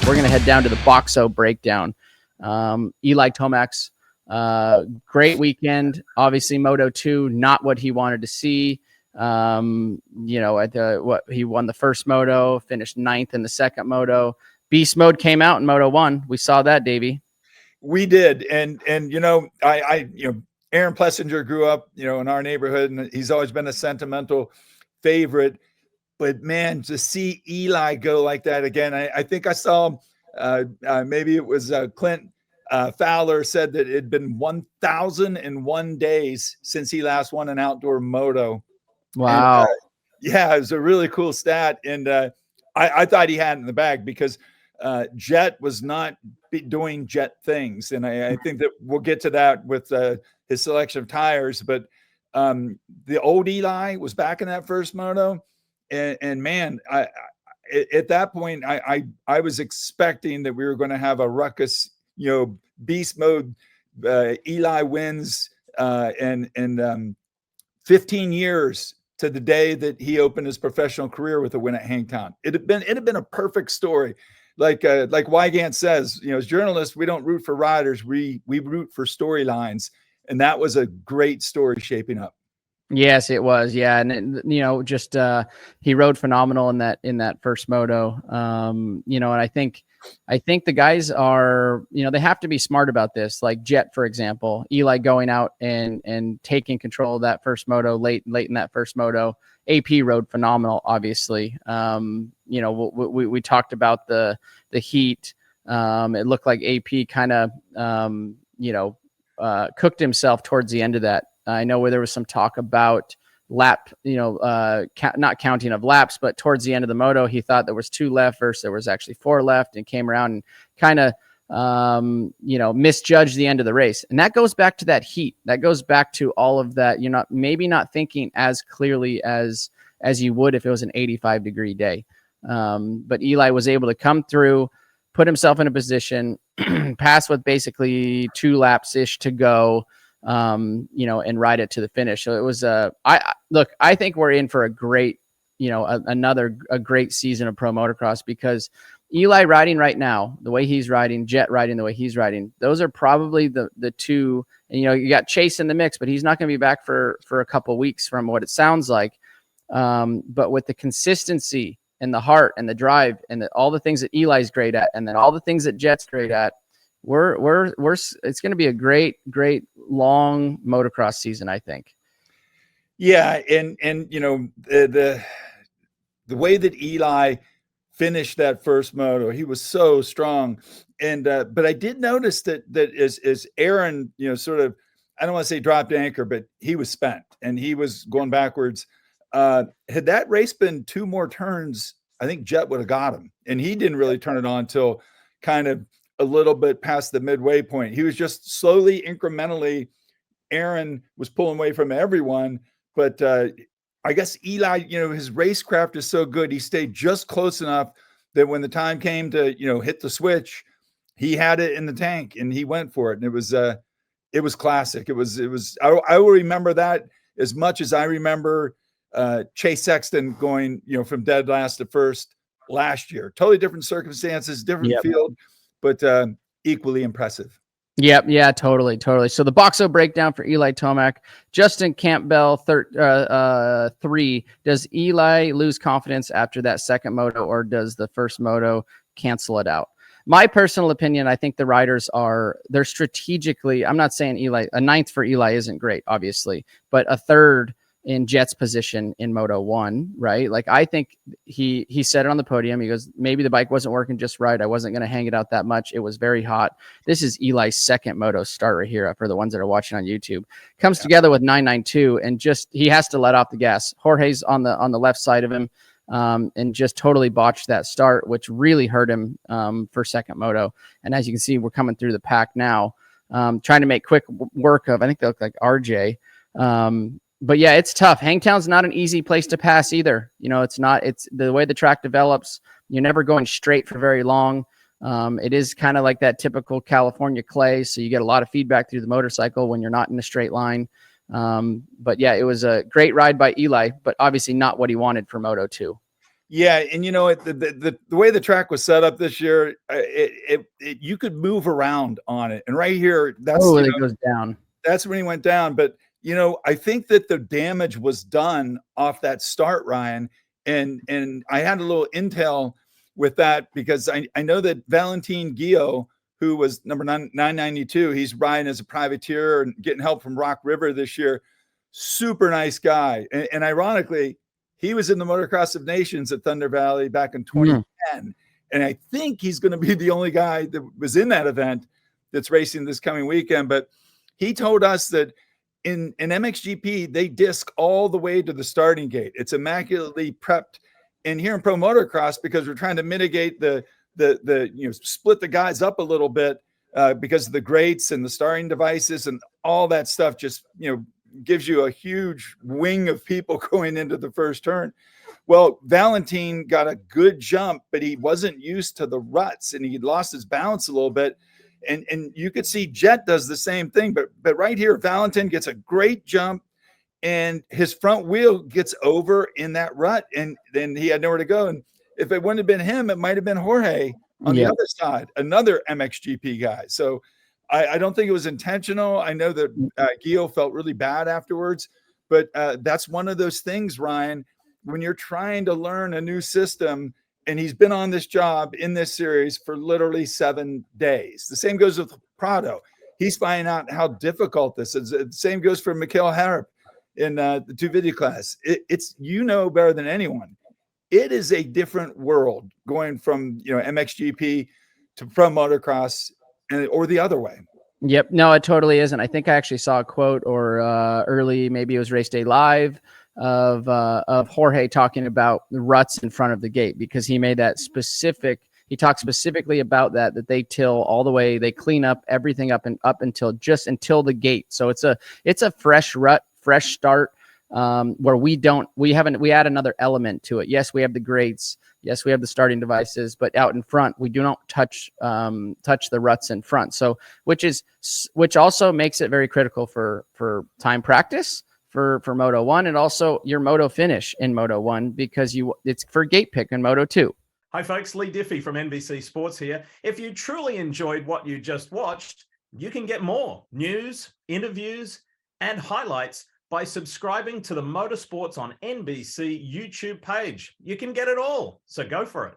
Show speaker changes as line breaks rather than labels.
we're going to head down to the Boxo breakdown. Eli Tomac's great weekend. Obviously, Moto 2, not what he wanted to see. He won the first Moto, finished 9th in the second Moto. Beast mode came out in Moto 1. We saw that, Davey.
We did, and Aaron Plessinger grew up, in our neighborhood, and he's always been a sentimental favorite. But man, to see Eli go like that again, I think I saw maybe it was Clint Fowler said that it had been 1,001 days since he last won an outdoor moto.
Wow.
And, it was a really cool stat, and I thought he had it in the bag because Jet was not doing Jet things, and I think that we'll get to that with his selection of tires. But the old Eli was back in that first moto, and man, at that point, I was expecting that we were going to have a ruckus, beast mode. Eli wins, and 15 years to the day that he opened his professional career with a win at Hangtown. It had been a perfect story. Like Wygant says, as journalists, we don't root for riders, we root for storylines, and that was a great story shaping up.
Yes, it was. Yeah. And he rode phenomenal in that first moto. And I think the guys are, they have to be smart about this. Like Jet, for example, Eli going out and taking control of that first moto late in that first moto. AP rode phenomenal, obviously. We talked about the heat. It looked like AP kind of, cooked himself towards the end of that. I know where there was some talk about lap, not counting of laps, but towards the end of the moto, he thought there was 2 left versus there was actually 4 left, and came around and kind of, misjudged the end of the race. And that goes back to that heat. That goes back to all of that. You're maybe not thinking as clearly as you would if it was an 85-degree day. But Eli was able to come through, put himself in a position, pass with basically 2 laps-ish to go, and ride it to the finish. So it was I think we're in for a great, a great season of pro motocross, because Eli riding right now, the way he's riding, Jet riding the way he's riding, those are probably the two. And, you got Chase in the mix, but he's not going to be back for a couple of weeks from what it sounds like. But with the consistency and the heart and the drive and all the things that Eli's great at, and then all the things that Jet's great at, it's going to be a great long motocross season, I think.
Yeah. And the way that Eli finished that first moto, he was so strong. And, but I did notice that as Aaron, sort of, I don't want to say dropped anchor, but he was spent and he was going backwards. Had that race been 2 more turns, I think Jet would have got him. And he didn't really turn it on till kind of a little bit past the midway point. He was just slowly, incrementally, Aaron was pulling away from everyone. But I guess Eli, his racecraft is so good. He stayed just close enough that when the time came to, hit the switch, he had it in the tank and he went for it. And it was classic. It was, I will remember that as much as I remember Chase Sexton going, from dead last to first last year. Totally different circumstances, different field, but equally impressive.
Yep. Yeah, totally. So the Boxo breakdown for Eli Tomac, Justin Campbell, 3. Does Eli lose confidence after that second moto, or does the first moto cancel it out? My personal opinion, I think the riders they're strategically, I'm not saying Eli, a 9th for Eli isn't great, obviously, but a 3rd in Jet's position in Moto 1, right? Like, I think he said it on the podium. He goes, maybe the bike wasn't working just right. I wasn't going to hang it out that much. It was very hot. This is Eli's second Moto start right here for the ones that are watching on YouTube. Comes together with 992, and he has to let off the gas. Jorge's on the left side of him, and just totally botched that start, which really hurt him for second Moto. And as you can see, we're coming through the pack now, trying to make quick work of, I think they look like RJ. But yeah, it's tough. Hangtown's not an easy place to pass either. It's not. It's the way the track develops. You're never going straight for very long. It is kind of like that typical California clay, so you get a lot of feedback through the motorcycle when you're not in a straight line. But yeah, it was a great ride by Eli, but obviously not what he wanted for Moto 2.
Yeah, and you know what, the way the track was set up this year, you could move around on it, and right here,
Oh, it goes down.
that's when he went down. But you know, I think that the damage was done off that start, Ryan, and I had a little intel with that because I know that Valentin Guillot, who was number 992, he's riding as a privateer and getting help from Rock River this year. Super nice guy, and ironically, he was in the Motocross of Nations at Thunder Valley back in 2010. And I think he's going to be the only guy that was in that event that's racing this coming weekend. But he told us that in MXGP, they disc all the way to the starting gate. It's immaculately prepped. And here in Pro Motocross, because we're trying to mitigate the split the guys up a little bit because of the grates and the starting devices and all that stuff, just, gives you a huge wing of people going into the first turn. Well, Valentin got a good jump, but he wasn't used to the ruts and he lost his balance a little bit. And you could see Jet does the same thing, but right here, Valentin gets a great jump and his front wheel gets over in that rut, and then he had nowhere to go. And if it wouldn't have been him, it might have been Jorge on the other side, another MXGP guy. So I don't think it was intentional. I know that Guillot felt really bad afterwards, but that's one of those things, Ryan, when you're trying to learn a new system, and he's been on this job in this series for literally 7 days. The same goes with Prado. He's finding out how difficult this is. The same goes for Mikhail Harrop in the 250 class. It's better than anyone. It is a different world going from MXGP to Pro Motocross or the other way.
Yep. No, it totally isn't. I think I actually saw a quote or early, maybe it was Race Day Live of Jorge talking about the ruts in front of the gate, because he made that specific. He talked specifically about that they till all the way, they clean up everything up until the gate. So it's a fresh rut, fresh start. Where we add another element to it. Yes, we have the grates. Yes, we have the starting devices, but out in front, we do not touch the ruts in front. So, which also makes it very critical for time practice for Moto 1, and also your Moto finish in Moto 1, because it's for gate pick in Moto 2.
Hi folks, Lee Diffie from NBC Sports here. If you truly enjoyed what you just watched, you can get more news, interviews, and highlights by subscribing to the Motorsports on NBC YouTube page. You can get it all, so go for it.